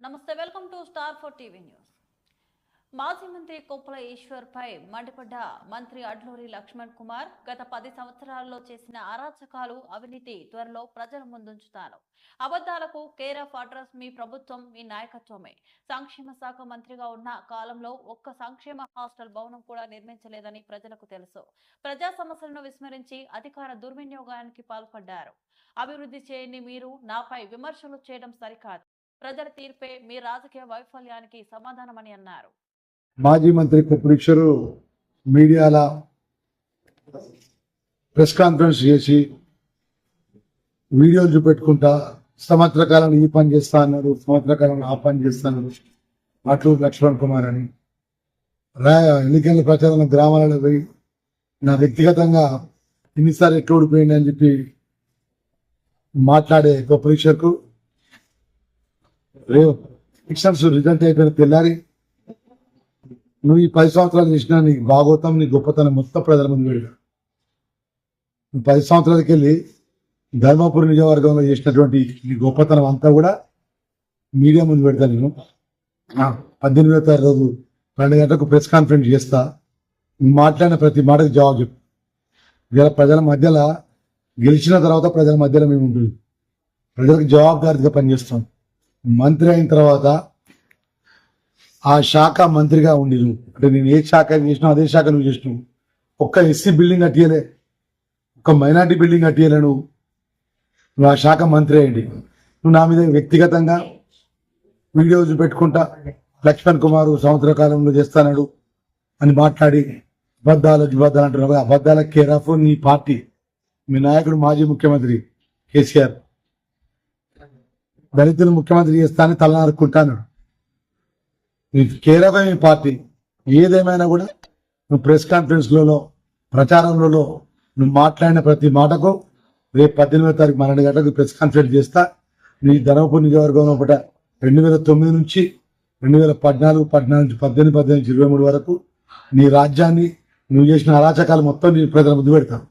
నమస్తే, welcome to star 4 TV news. మాజీ మంత్రి కొప్పుల ఈశ్వర్ పై మండిపడ్డ మంత్రి అడ్లూరి లక్ష్మణ్ కుమార్ గత 10 సంవత్సరాల్లో చేసిన అరాచకాలు, అవినీతి త్వరలో ప్రజల ముందుంచుతారు. అబద్ధాలకు కేర్ ఆఫ్ అడ్రస్ మీ ప్రభుత్వం, మీ నాయకత్వమే. సంక్షేమ శాఖ మంత్రిగా ఉన్న కాలంలో ఒక్క సంక్షేమ హాస్టల్ భవనం కూడా నిర్మించలేదని ప్రజలకు తెలుసు. ప్రజా సమస్యలను విస్మరించి అధికార దుర్వినియోగానికి పాల్పడ్డారు. అభివృద్ధి చేయని మీరు నాపై విమర్శలు చేయడం సరికాదు. ప్రజల తీర్పే మీ రాజకీయ వైఫల్యానికి సమాధానమని అన్నారు. మాజీ మంత్రి కొప్పులీశ్వరు మీడియాల ప్రెస్ కాన్ఫరెన్స్ చేసి వీడియోలు చూపెట్టుకుంటా సంవత్సర కాలం ఈ పని చేస్తా అన్నాడు, సంవత్సర కాలం ఆ పని చేస్తాను అడ్లూరి లక్ష్మణ్ కుమార్ అని ఎన్నికల ప్రచారం గ్రామాలలో పోయి నా వ్యక్తిగతంగా ఇన్నిసార్లు ఎట్లా ఓడిపోయింది అని చెప్పి మాట్లాడే కొప్పులీశ్వర్కు ఎలక్షన్స్ రిజల్ట్ అయిపోయిన తెల్లారి నువ్వు ఈ 10 సంవత్సరాలు చేసినా నీ భాగవతం, నీ గొప్పతనం మొత్తం ప్రజల ముందు పెడతాడు. 10 సంవత్సరాలకి వెళ్ళి ధర్మపురి నియోజకవర్గంలో చేసినటువంటి నీ గొప్పతనం అంతా కూడా మీడియా ముందు పెడతా. నేను 18వ తారీఖు రోజు 2 గంటలకు ప్రెస్ కాన్ఫరెన్స్ చేస్తా. మాట్లాడిన ప్రతి మాటకు జవాబు చెప్పు. ఇలా ప్రజల మధ్యలో గెలిచిన తర్వాత ప్రజల మధ్యలో మేము ఉంటుంది, ప్రజలకు జవాబుదారీగా పనిచేస్తాం. మంత్రి అయిన తర్వాత ఆ శాఖ మంత్రిగా ఉండి అంటే నేను ఏ శాఖ చేసినా అదే శాఖ నువ్వు చేసినావు. ఒక్క ఎస్సీ బిల్డింగ్ కట్టియలే, ఒక్క మైనార్టీ బిల్డింగ్ కట్టియలే. నువ్వు ఆ శాఖ మంత్రి అయ్యండి. నువ్వు నా మీద వ్యక్తిగతంగా వీడియో చూపెట్టుకుంటా లక్ష్మణ్ కుమార్ సంవత్సర కాలంలో చేస్తాడు అని మాట్లాడి అబద్ధాలు అంటున్నావు. అబద్ధాల కేర్ ఆఫ్ నీ పార్టీ, మీ నాయకుడు మాజీ ముఖ్యమంత్రి కేసీఆర్. దళితులు ముఖ్యమంత్రి చేస్తానని తలనారుకుంటాను. కేర్ ఆఫ్ మీ పార్టీ. ఏదేమైనా కూడా నువ్వు ప్రెస్ కాన్ఫరెన్స్లలో, ప్రచారంలో నువ్వు మాట్లాడిన ప్రతి మాటకు రేపు 18వ తారీఖు 2 గంటలకు ప్రెస్ కాన్ఫరెన్స్ చేస్తా. నీ ధర్మపురి నియోజకవర్గంలో 2009 నుంచి 2014, 14 నుంచి 18, 18 నుంచి 23 వరకు నీ రాజ్యాన్ని, నువ్వు చేసిన అరాచకాలు మొత్తం నీ ప్రజల ముందు పెడతాను.